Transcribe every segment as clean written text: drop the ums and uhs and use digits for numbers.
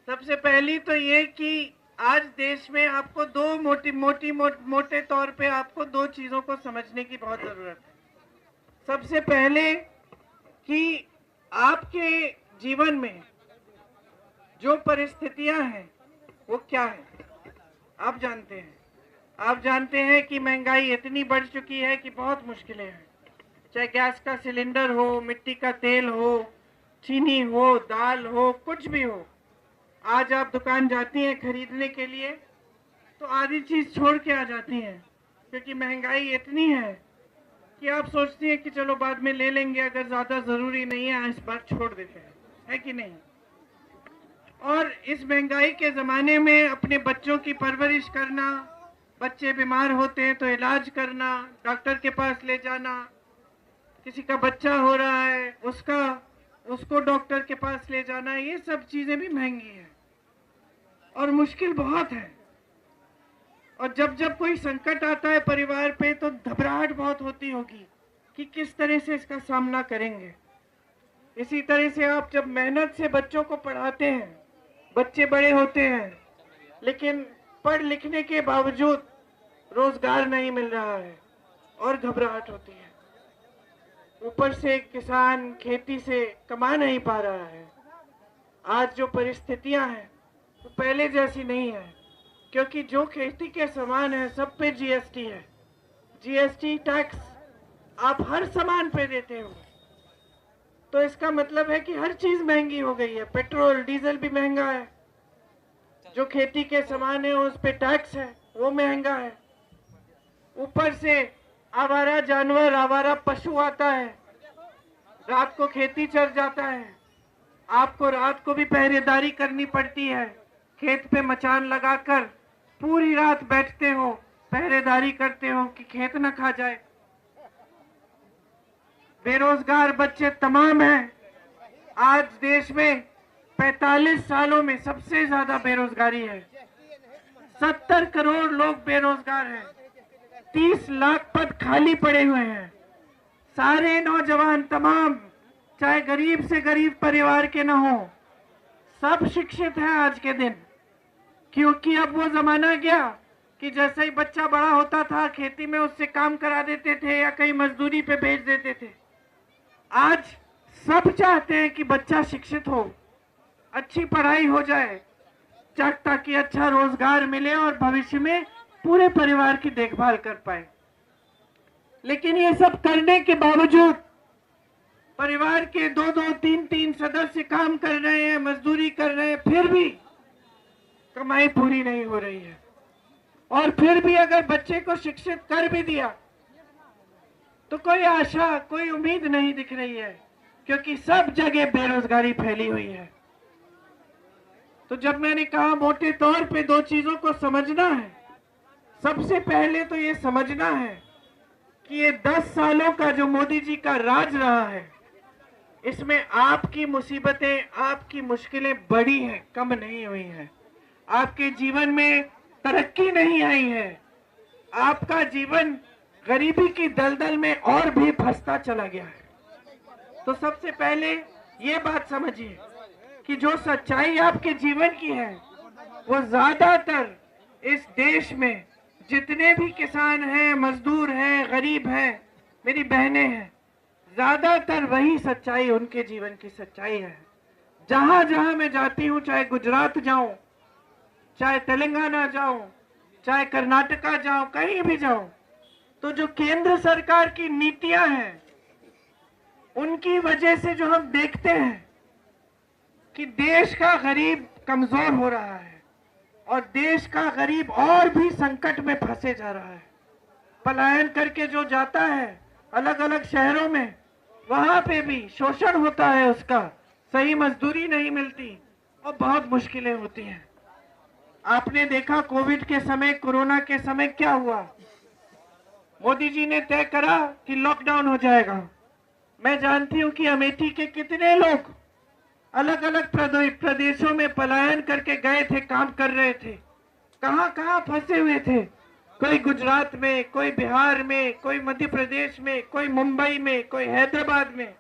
सबसे पहली तो ये कि आज देश में आपको मोटे तौर पे आपको दो चीजों को समझने की बहुत जरूरत है। सबसे पहले कि आपके जीवन में जो परिस्थितियां हैं वो क्या है। आप जानते हैं कि महंगाई इतनी बढ़ चुकी है कि बहुत मुश्किलें हैं। चाहे गैस का सिलेंडर हो, मिट्टी का तेल हो, चीनी हो, दाल हो, कुछ भी हो। आज आप दुकान जाती हैं खरीदने के लिए तो आधी चीज छोड़ के आ जाती हैं, क्योंकि महंगाई इतनी है कि आप सोचती हैं कि चलो बाद में ले लेंगे, अगर ज्यादा जरूरी नहीं है इस बार छोड़ देते हैं, है कि नहीं। और इस महंगाई के जमाने में अपने बच्चों की परवरिश करना, बच्चे बीमार होते हैं तो इलाज करना, डॉक्टर के पास ले जाना, किसी का बच्चा हो रहा है उसको डॉक्टर के पास ले जाना, ये सब चीजें भी महंगी है और मुश्किल बहुत है। और जब जब कोई संकट आता है परिवार पे तो घबराहट बहुत होती होगी कि किस तरह से इसका सामना करेंगे। इसी तरह से आप जब मेहनत से बच्चों को पढ़ाते हैं, बच्चे बड़े होते हैं, लेकिन पढ़ लिखने के बावजूद रोजगार नहीं मिल रहा है और घबराहट होती है। ऊपर से किसान खेती से कमा नहीं पा रहा है। आज जो परिस्थितियां हैं वो पहले जैसी नहीं है, क्योंकि जो खेती के सामान है सब पे जीएसटी है। जीएसटी टैक्स आप हर सामान पे देते हो, तो इसका मतलब है कि हर चीज महंगी हो गई है। पेट्रोल डीजल भी महंगा है, जो खेती के सामान है उस पे टैक्स है, वो महंगा है। ऊपर से आवारा जानवर, आवारा पशु आता है, रात को खेती चर जाता है, आपको रात को भी पहरेदारी करनी पड़ती है। खेत पे मचान लगाकर पूरी रात बैठते हो, पहरेदारी करते हो कि खेत न खा जाए। बेरोजगार बच्चे तमाम हैं। आज देश में 45 सालों में सबसे ज्यादा बेरोजगारी है। 70 करोड़ लोग बेरोजगार हैं। 30 लाख पद खाली पड़े हुए हैं। सारे नौजवान तमाम, चाहे गरीब से गरीब परिवार के न हो, सब शिक्षित हैं आज के दिन। क्योंकि अब वो जमाना गया कि जैसे ही बच्चा बड़ा होता था खेती में उससे काम करा देते थे या कहीं मजदूरी पे भेज देते थे। आज सब चाहते हैं कि बच्चा शिक्षित हो, अच्छी पढ़ाई हो जाए, ताकि अच्छा रोजगार मिले और भविष्य में पूरे परिवार की देखभाल कर पाए। लेकिन ये सब करने के बावजूद परिवार के 2-2, 3-3 सदस्य काम कर रहे हैं, मजदूरी कर रहे हैं, फिर भी कमाई पूरी नहीं हो रही है। और फिर भी अगर बच्चे को शिक्षित कर भी दिया तो कोई आशा, कोई उम्मीद नहीं दिख रही है, क्योंकि सब जगह बेरोजगारी फैली हुई है। तो जब मैंने कहा मोटे तौर पे दो चीजों को समझना है, सबसे पहले तो ये समझना है कि ये 10 सालों का जो मोदी जी का राज रहा है, इसमें आपकी मुसीबतें, आपकी मुश्किलें बढ़ी हैं, कम नहीं हुई हैं। आपके जीवन में तरक्की नहीं आई है। आपका जीवन गरीबी की दलदल में और भी फंसता चला गया है। तो सबसे पहले ये बात समझिए कि जो सच्चाई आपके जीवन की है वो ज्यादातर इस देश में जितने भी किसान हैं, मजदूर हैं, गरीब हैं, मेरी बहनें हैं, ज्यादातर वही सच्चाई उनके जीवन की सच्चाई है। जहां जहां मैं जाती हूँ, चाहे गुजरात जाऊं, चाहे तेलंगाना जाऊं, चाहे कर्नाटका जाऊं, कहीं भी जाऊं, तो जो केंद्र सरकार की नीतियां हैं उनकी वजह से जो हम देखते हैं कि देश का गरीब कमजोर हो रहा है और देश का गरीब और भी संकट में फंसे जा रहा है। पलायन करके जो जाता है अलग अलग शहरों में, वहां पे भी शोषण होता है, उसका सही मजदूरी नहीं मिलती और बहुत मुश्किलें होती हैं। आपने देखा कोविड के समय, कोरोना के समय क्या हुआ। मोदी जी ने तय करा कि लॉकडाउन हो जाएगा। मैं जानती हूं कि अमेठी के कितने लोग अलग अलग प्रदेशों में पलायन करके गए थे, काम कर रहे थे, कहां कहां फंसे हुए थे। कोई गुजरात में, कोई बिहार में, कोई मध्य प्रदेश में, कोई मुंबई में, कोई हैदराबाद में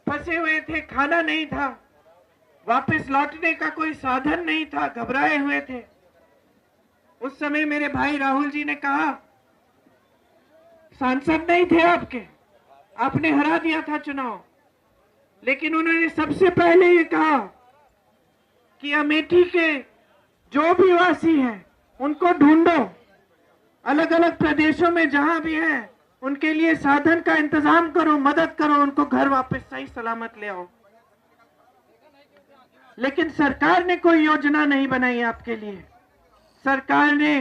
फंसे हुए थे। खाना नहीं था, वापस लौटने का कोई साधन नहीं था, घबराए हुए थे। उस समय मेरे भाई राहुल जी ने कहा, सांसद नहीं थे आपके, आपने हरा दिया था चुनाव, लेकिन उन्होंने सबसे पहले ये कहा कि अमेठी के जो भी वासी हैं उनको ढूंढो, अलग अलग प्रदेशों में जहां भी हैं उनके लिए साधन का इंतजाम करो, मदद करो, उनको घर वापस सही सलामत ले आओ। लेकिन सरकार ने कोई योजना नहीं बनाई आपके लिए। सरकार ने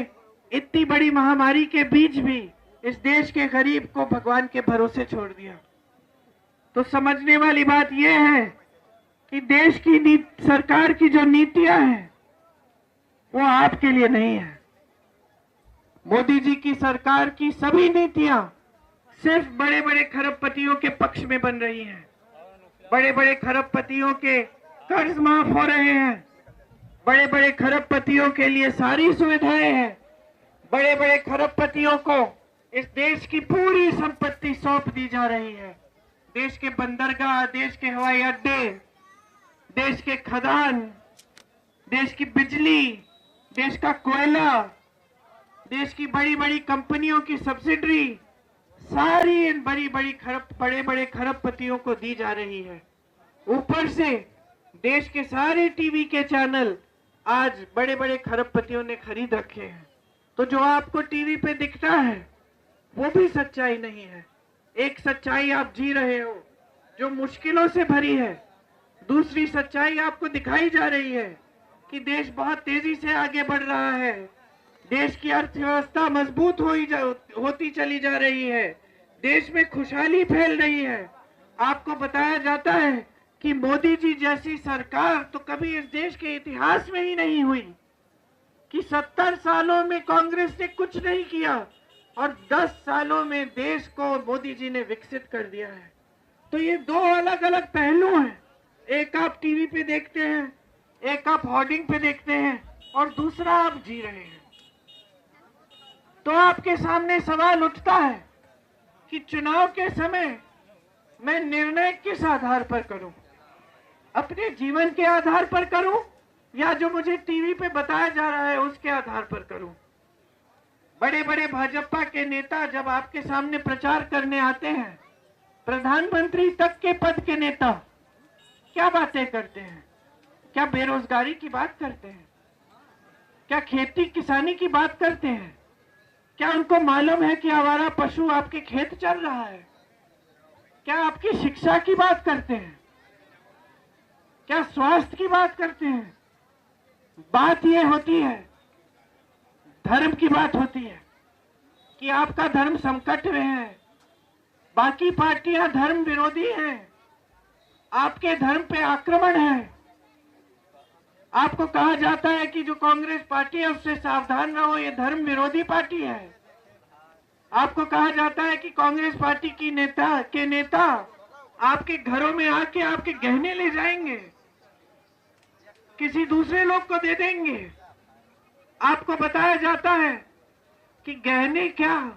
इतनी बड़ी महामारी के बीच भी इस देश के गरीब को भगवान के भरोसे छोड़ दिया। तो समझने वाली बात यह है कि देश की सरकार की जो नीतियां हैं वो आपके लिए नहीं है। मोदी जी की सरकार की सभी नीतियां सिर्फ बड़े बड़े खरबपतियों के पक्ष में बन रही हैं। बड़े बड़े खरबपतियों के कर्ज माफ हो रहे हैं, बड़े बड़े खरबपतियों के लिए सारी सुविधाएं हैं, बड़े बड़े खरबपतियों को इस देश की पूरी संपत्ति सौंप दी जा रही है। देश के बंदरगाह, देश के हवाई अड्डे, देश के खदान, देश की बिजली, देश का कोयला, देश की बड़ी बड़ी कंपनियों की सब्सिडी, सारी इन बड़े बड़े खरबपतियों को दी जा रही है। ऊपर से देश के सारे टीवी के चैनल आज बड़े बड़े खरबपतियों ने खरीद रखे हैं। तो जो आपको टीवी पे दिखता है वो भी सच्चाई नहीं है। एक सच्चाई आप जी रहे हो जो मुश्किलों से भरी है, दूसरी सच्चाई आपको दिखाई जा रही है कि देश बहुत तेजी से आगे बढ़ रहा है, देश की अर्थव्यवस्था मजबूत होती चली जा रही है, देश में खुशहाली फैल रही है। आपको बताया जाता है कि मोदी जी जैसी सरकार तो कभी इस देश के इतिहास में ही नहीं हुई, कि 70 सालों में कांग्रेस ने कुछ नहीं किया और 10 सालों में देश को मोदी जी ने विकसित कर दिया है। तो ये दो अलग अलग पहलू हैं। एक आप टीवी पे देखते हैं, एक आप होर्डिंग पे देखते हैं और दूसरा आप जी रहे हैं। तो आपके सामने सवाल उठता है कि चुनाव के समय मैं निर्णय किस आधार पर करूं, अपने जीवन के आधार पर करूं या जो मुझे टीवी पे बताया जा रहा है उसके आधार पर करूं। बड़े बड़े भाजपा के नेता जब आपके सामने प्रचार करने आते हैं, प्रधानमंत्री तक के पद के नेता क्या बातें करते हैं? क्या बेरोजगारी की बात करते हैं? क्या खेती किसानी की बात करते हैं? क्या उनको मालूम है कि आवारा पशु आपके खेत चल रहा है? क्या आपकी शिक्षा की बात करते हैं? क्या स्वास्थ्य की बात करते हैं? बात यह होती है, धर्म की बात होती है कि आपका धर्म संकट में है, बाकी पार्टियां धर्म विरोधी हैं, आपके धर्म पे आक्रमण है। आपको कहा जाता है कि जो कांग्रेस पार्टी है उससे सावधान रहो, ये धर्म विरोधी पार्टी है। आपको कहा जाता है कि कांग्रेस पार्टी की नेता आपके घरों में आके आपके गहने ले जाएंगे, किसी दूसरे लोग को दे देंगे। आपको बताया जाता है कि गहने क्या,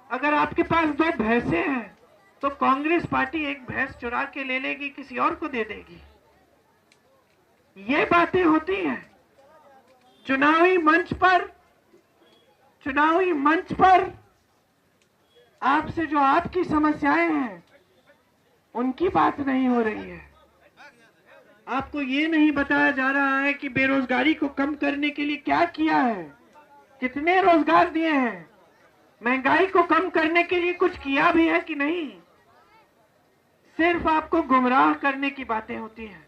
अगर आपके पास 2 भैंसे हैं तो कांग्रेस पार्टी एक भैंस चुरा के ले लेगी, किसी और को दे देगी। ये बातें होती हैं चुनावी मंच पर आपसे जो आपकी समस्याएं हैं उनकी बात नहीं हो रही है। आपको ये नहीं बताया जा रहा है कि बेरोजगारी को कम करने के लिए क्या किया है, कितने रोजगार दिए हैं, महंगाई को कम करने के लिए कुछ किया भी है कि नहीं। सिर्फ आपको गुमराह करने की बातें होती हैं।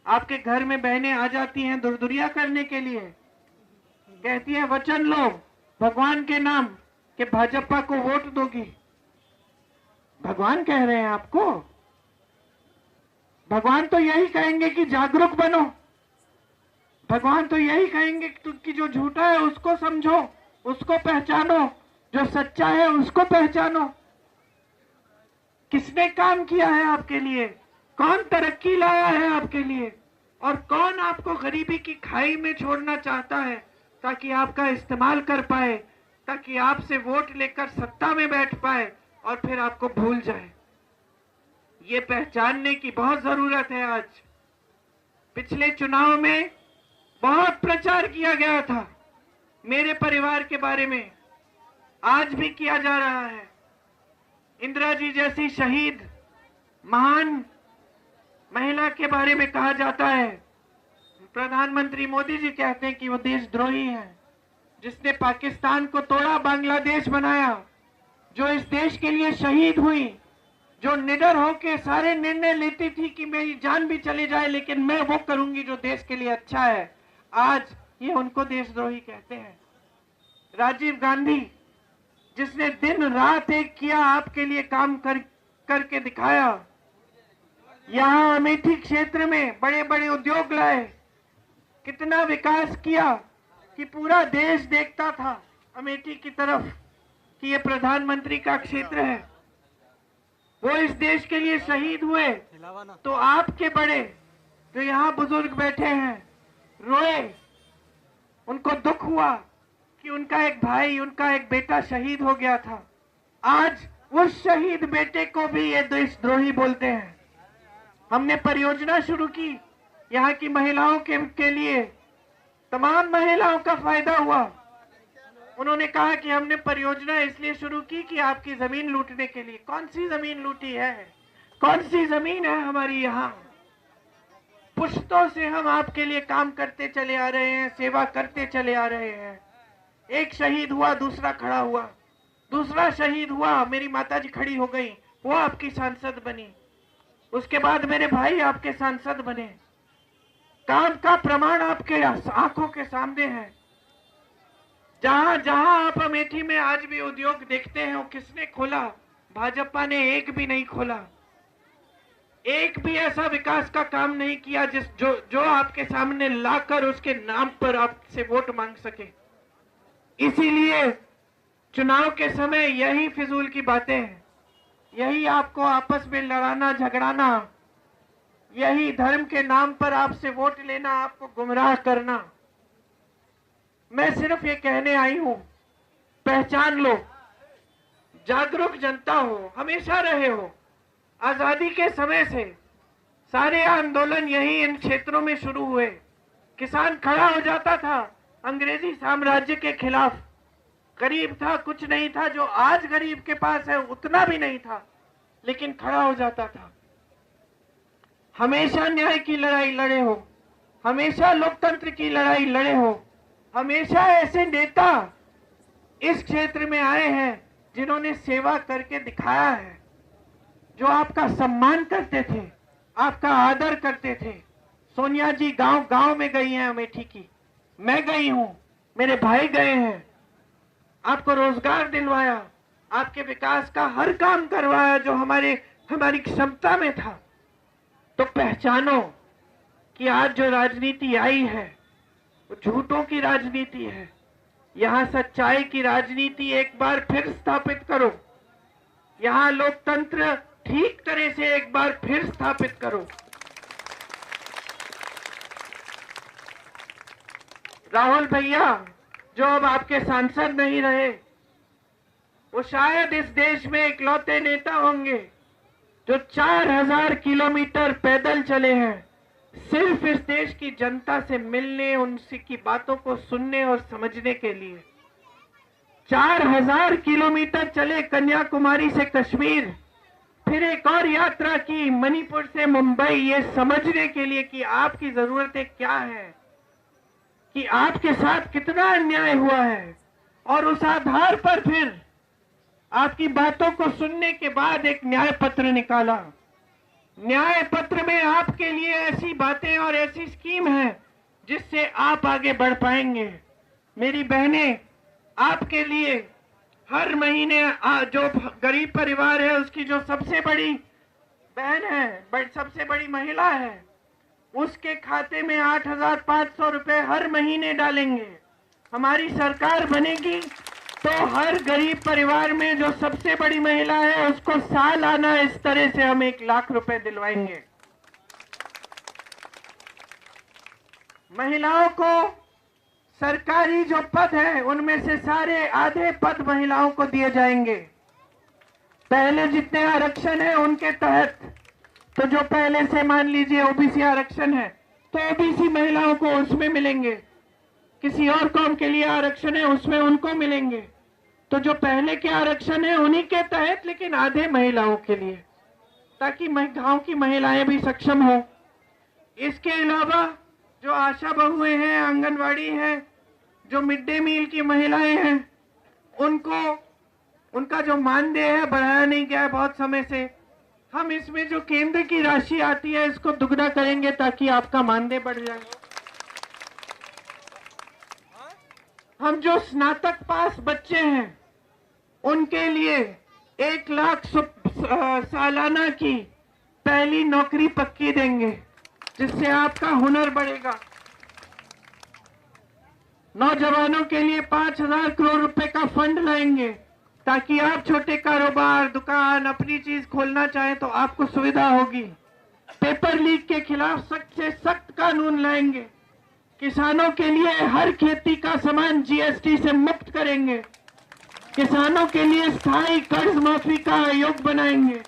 आपके घर में बहनें आ जाती हैं दुरदुरिया करने के लिए, कहती हैं वचन लो भगवान के नाम कि भाजपा को वोट दोगी। भगवान कह रहे हैं आपको? भगवान तो यही कहेंगे कि जागरूक बनो। भगवान तो यही कहेंगे कि जो झूठा है उसको समझो, उसको पहचानो, जो सच्चा है उसको पहचानो। किसने काम किया है आपके लिए? कौन तरक्की लाया है आपके लिए? और कौन आपको गरीबी की खाई में छोड़ना चाहता है ताकि आपका इस्तेमाल कर पाए, ताकि आपसे वोट लेकर सत्ता में बैठ पाए और फिर आपको भूल जाए। ये पहचानने की बहुत जरूरत है आज। पिछले चुनाव में बहुत प्रचार किया गया था मेरे परिवार के बारे में, आज भी किया जा रहा है। इंदिरा जी जैसी शहीद महान महिला के बारे में कहा जाता है। प्रधानमंत्री मोदी जी कहते हैं कि वो देशद्रोही है, जिसने पाकिस्तान को तोड़ा, बांग्लादेश बनाया, जो इस देश के लिए शहीद हुई, जो निडर होकर सारे निर्णय लेती थी कि मेरी जान भी चली जाए लेकिन मैं वो करूंगी जो देश के लिए अच्छा है, आज ये उनको देशद्रोही कहते हैं। राजीव गांधी जिसने दिन रात एक किया, आपके लिए काम करके दिखाया, यहाँ अमेठी क्षेत्र में बड़े बड़े उद्योग लाए, कितना विकास किया कि पूरा देश देखता था अमेठी की तरफ कि ये प्रधानमंत्री का क्षेत्र है। वो इस देश के लिए शहीद हुए, तो आपके बड़े जो यहाँ बुजुर्ग बैठे हैं रोए, उनको दुख हुआ कि उनका एक भाई, उनका एक बेटा शहीद हो गया था। आज उस शहीद बेटे को भी ये देशद्रोही बोलते हैं। हमने परियोजना शुरू की यहाँ की महिलाओं के लिए, तमाम महिलाओं का फायदा हुआ। उन्होंने कहा कि हमने परियोजना इसलिए शुरू की कि आपकी जमीन लूटने के लिए। कौन सी जमीन लूटी है? कौन सी जमीन है हमारी? यहाँ पुश्तों से हम आपके लिए काम करते चले आ रहे हैं, सेवा करते चले आ रहे हैं। एक शहीद हुआ, दूसरा खड़ा हुआ, दूसरा शहीद हुआ, मेरी माताजी खड़ी हो गई, वो आपकी सांसद बनी, उसके बाद मेरे भाई आपके सांसद बने। काम का प्रमाण आपके आंखों के सामने है। जहां जहां आप अमेठी में आज भी उद्योग देखते हैं, वो किसने खोला? भाजपा ने एक भी नहीं खोला। एक भी ऐसा विकास का काम नहीं किया जो आपके सामने लाकर उसके नाम पर आपसे वोट मांग सके। इसीलिए चुनाव के समय यही फिजूल की बातें हैं, यही आपको आपस में लड़ाना झगड़ाना, यही धर्म के नाम पर आपसे वोट लेना, आपको गुमराह करना। मैं सिर्फ ये कहने आई हूं, पहचान लो, जागरूक जनता हो, हमेशा रहे हो। आजादी के समय से सारे आंदोलन यही इन क्षेत्रों में शुरू हुए। किसान खड़ा हो जाता था अंग्रेजी साम्राज्य के खिलाफ। गरीब था, कुछ नहीं था, जो आज गरीब के पास है उतना भी नहीं था, लेकिन खड़ा हो जाता था। हमेशा न्याय की लड़ाई लड़े हो, हमेशा लोकतंत्र की लड़ाई लड़े हो, हमेशा ऐसे नेता इस क्षेत्र में आए हैं जिन्होंने सेवा करके दिखाया है, जो आपका सम्मान करते थे, आपका आदर करते थे। सोनिया जी गांव गांव में गई हैं अमेठी की, मैं गई हूं, मेरे भाई गए हैं, आपको रोजगार दिलवाया, आपके विकास का हर काम करवाया जो हमारी क्षमता में था। तो पहचानो कि आज जो राजनीति आई है वो झूठों की राजनीति है। यहां सच्चाई की राजनीति एक बार फिर स्थापित करो, यहां लोकतंत्र ठीक तरह से एक बार फिर स्थापित करो। राहुल भैया जो अब आपके सांसद नहीं रहे, वो शायद इस देश में इकलौते नेता होंगे जो 4000 किलोमीटर पैदल चले हैं, सिर्फ इस देश की जनता से मिलने, उनकी बातों को सुनने और समझने के लिए। 4000 किलोमीटर चले कन्याकुमारी से कश्मीर, फिर एक और यात्रा की मणिपुर से मुंबई, ये समझने के लिए कि आपकी जरूरतें क्या हैं, कि आपके साथ कितना अन्याय हुआ है, और उस आधार पर फिर आपकी बातों को सुनने के बाद एक न्याय पत्र निकाला। न्याय पत्र में आपके लिए ऐसी बातें और ऐसी स्कीम है जिससे आप आगे बढ़ पाएंगे। मेरी बहनें, आपके लिए हर महीने जो गरीब परिवार है उसकी जो सबसे बड़ी बहन है, सबसे बड़ी महिला है, उसके खाते में 8500 रुपए हर महीने डालेंगे। हमारी सरकार बनेगी तो हर गरीब परिवार में जो सबसे बड़ी महिला है उसको सालाना इस तरह से हम 1 लाख रुपए दिलवाएंगे। महिलाओं को सरकारी जो पद है उनमें से सारे आधे पद महिलाओं को दिए जाएंगे। पहले जितने आरक्षण है उनके तहत, तो जो पहले से मान लीजिए ओबीसी आरक्षण है तो ओबीसी महिलाओं को उसमें मिलेंगे, किसी और कौम के लिए आरक्षण है उसमें उनको मिलेंगे। तो जो पहले के आरक्षण है उन्हीं के तहत, लेकिन आधे महिलाओं के लिए, ताकि गांव की महिलाएं भी सक्षम हो। इसके अलावा जो आशा बहुएं हैं, आंगनवाड़ी है, जो मिड डे मील की महिलाएं हैं, उनका जो मानदेय है बढ़ाया नहीं गया है बहुत समय से। हम इसमें जो केंद्र की राशि आती है इसको दुगना करेंगे ताकि आपका मानदेय बढ़ जाए। हम जो स्नातक पास बच्चे हैं उनके लिए 1 लाख सालाना की पहली नौकरी पक्की देंगे, जिससे आपका हुनर बढ़ेगा। नौजवानों के लिए 5,000 करोड़ रुपए का फंड लाएंगे ताकि आप छोटे कारोबार, दुकान, अपनी चीज खोलना चाहें तो आपको सुविधा होगी। पेपर लीक के खिलाफ सख्त से सख्त कानून लाएंगे। किसानों के लिए हर खेती का सामान जीएसटी से मुक्त करेंगे। किसानों के लिए स्थायी कर्ज माफी का आयोग बनाएंगे।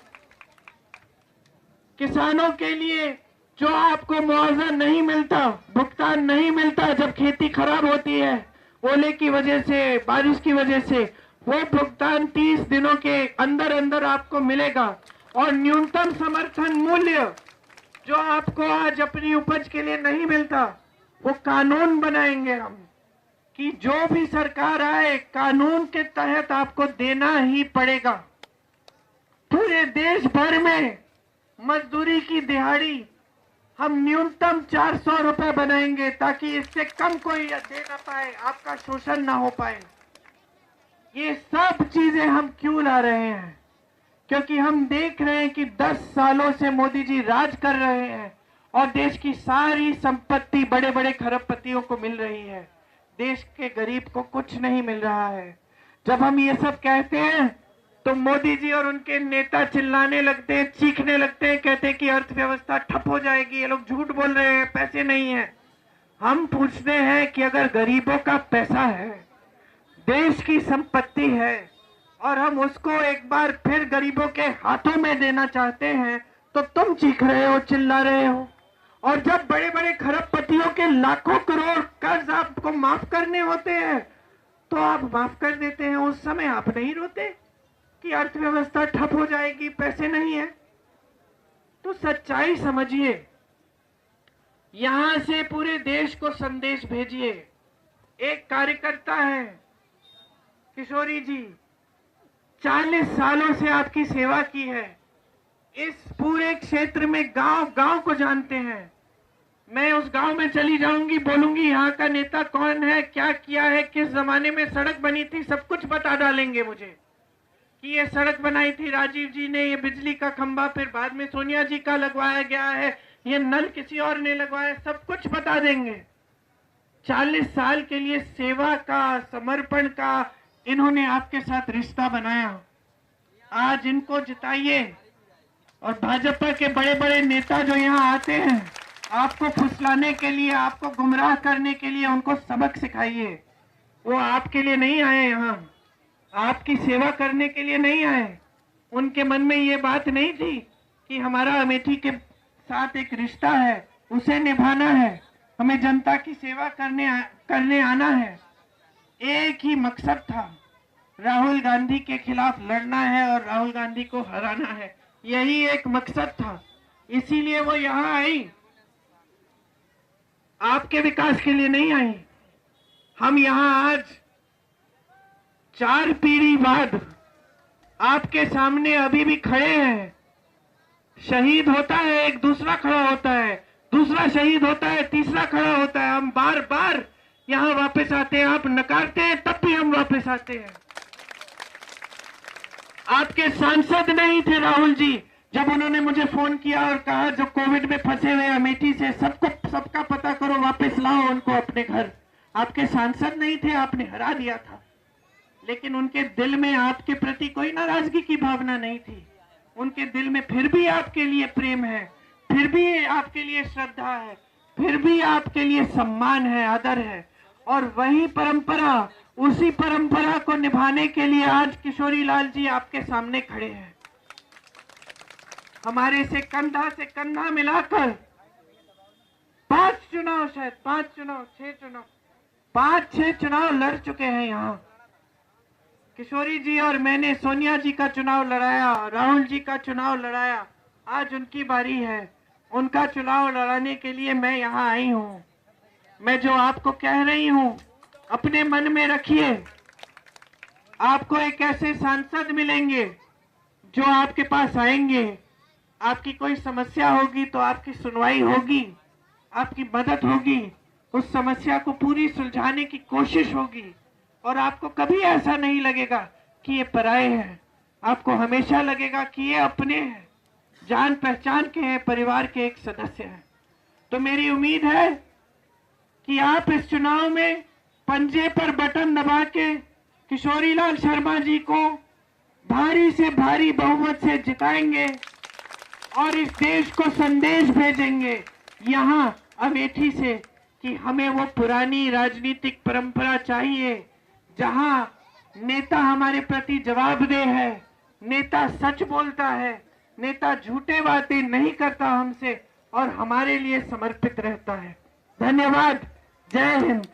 किसानों के लिए जो आपको मुआवजा नहीं मिलता, भुगतान नहीं मिलता जब खेती खराब होती है ओले की वजह से, बारिश की वजह से, वो भुगतान 30 दिनों के अंदर अंदर आपको मिलेगा। और न्यूनतम समर्थन मूल्य जो आपको आज अपनी उपज के लिए नहीं मिलता, वो कानून बनाएंगे हम कि जो भी सरकार आए कानून के तहत आपको देना ही पड़ेगा। पूरे देश भर में मजदूरी की दिहाड़ी हम न्यूनतम 400 रुपए बनाएंगे ताकि इससे कम कोई दे ना पाए, आपका शोषण ना हो पाए। ये सब चीजें हम क्यों ला रहे हैं? क्योंकि हम देख रहे हैं कि 10 सालों से मोदी जी राज कर रहे हैं और देश की सारी संपत्ति बड़े बड़े खरबपतियों को मिल रही है, देश के गरीब को कुछ नहीं मिल रहा है। जब हम ये सब कहते हैं तो मोदी जी और उनके नेता चिल्लाने लगते हैं, चीखने लगते हैं, कहते हैं कि अर्थव्यवस्था ठप हो जाएगी, ये लोग झूठ बोल रहे हैं, पैसे नहीं है। हम पूछते हैं कि अगर गरीबों का पैसा है, देश की संपत्ति है, और हम उसको एक बार फिर गरीबों के हाथों में देना चाहते हैं, तो तुम चीख रहे हो, चिल्ला रहे हो। और जब बड़े बड़े खरबपतियों के लाखों करोड़ कर्ज आपको माफ करने होते हैं तो आप माफ कर देते हैं। उस समय आप नहीं रोते कि अर्थव्यवस्था ठप हो जाएगी, पैसे नहीं है। तो सच्चाई समझिए, यहां से पूरे देश को संदेश भेजिए। एक कार्यकर्ता है किशोरी जी, 40 सालों से आपकी सेवा की है, इस पूरे क्षेत्र में गांव गांव को जानते हैं। मैं उस गांव में चली जाऊंगी, बोलूंगी यहाँ का नेता कौन है, क्या किया है, किस जमाने में सड़क बनी थी, सब कुछ बता डालेंगे मुझे कि ये सड़क बनाई थी राजीव जी ने, ये बिजली का खंभा फिर बाद में सोनिया जी का लगवाया गया है, ये नल किसी और ने लगवाया, सब कुछ बता देंगे। 40 साल के लिए सेवा का, समर्पण का इन्होंने आपके साथ रिश्ता बनाया। आज इनको जिताइए। और भाजपा के बड़े बड़े नेता जो यहाँ आते हैं आपको फुसलाने के लिए, आपको गुमराह करने के लिए, उनको सबक सिखाइए। वो आपके लिए नहीं आए, यहाँ आपकी सेवा करने के लिए नहीं आए। उनके मन में ये बात नहीं थी कि हमारा अमेठी के साथ एक रिश्ता है, उसे निभाना है, हमें जनता की सेवा करने आना है। एक ही मकसद था, राहुल गांधी के खिलाफ लड़ना है और राहुल गांधी को हराना है, यही एक मकसद था। इसीलिए वो यहाँ आई, आपके विकास के लिए नहीं आई। हम यहाँ आज 4 पीढ़ी बाद आपके सामने अभी भी खड़े हैं। शहीद होता है, एक दूसरा खड़ा होता है, दूसरा शहीद होता है, तीसरा खड़ा होता है। हम बार बार यहाँ वापस आते हैं, आप नकारते हैं तब भी हम वापस आते हैं। आपके सांसद नहीं थे राहुल जी, जब उन्होंने मुझे फोन किया और कहा जो कोविड में फंसे हुए अमेठी से सबका पता करो, वापस लाओ उनको अपने घर। आपके सांसद नहीं थे, आपने हरा दिया था, लेकिन उनके दिल में आपके प्रति कोई नाराजगी की भावना नहीं थी। उनके दिल में फिर भी आपके लिए प्रेम है, फिर भी आपके लिए श्रद्धा है, फिर भी आपके लिए सम्मान है, आदर है। और वही परंपरा, उसी परंपरा को निभाने के लिए आज किशोरी लाल जी आपके सामने खड़े हैं। हमारे से कंधा मिलाकर 5 चुनाव, शायद 5 चुनाव, 6 चुनाव, 5-6 चुनाव लड़ चुके हैं यहाँ। किशोरी जी और मैंने सोनिया जी का चुनाव लड़ाया, राहुल जी का चुनाव लड़ाया। आज उनकी बारी है, उनका चुनाव लड़ाने के लिए मैं यहाँ आई हूँ। मैं जो आपको कह रही हूँ अपने मन में रखिए। आपको एक ऐसे सांसद मिलेंगे जो आपके पास आएंगे, आपकी कोई समस्या होगी तो आपकी सुनवाई होगी, आपकी मदद होगी, उस समस्या को पूरी सुलझाने की कोशिश होगी और आपको कभी ऐसा नहीं लगेगा कि ये पराये हैं। आपको हमेशा लगेगा कि ये अपने हैं, जान पहचान के हैं, परिवार के एक सदस्य हैं। तो मेरी उम्मीद है कि आप इस चुनाव में पंजे पर बटन दबा के किशोरी लाल शर्मा जी को भारी से भारी बहुमत से जिताएंगे और इस देश को संदेश भेजेंगे यहाँ अमेठी से कि हमें वो पुरानी राजनीतिक परंपरा चाहिए जहां नेता हमारे प्रति जवाबदेह है, नेता सच बोलता है, नेता झूठे बातें नहीं करता हमसे और हमारे लिए समर्पित रहता है। धन्यवाद। जय हिंद।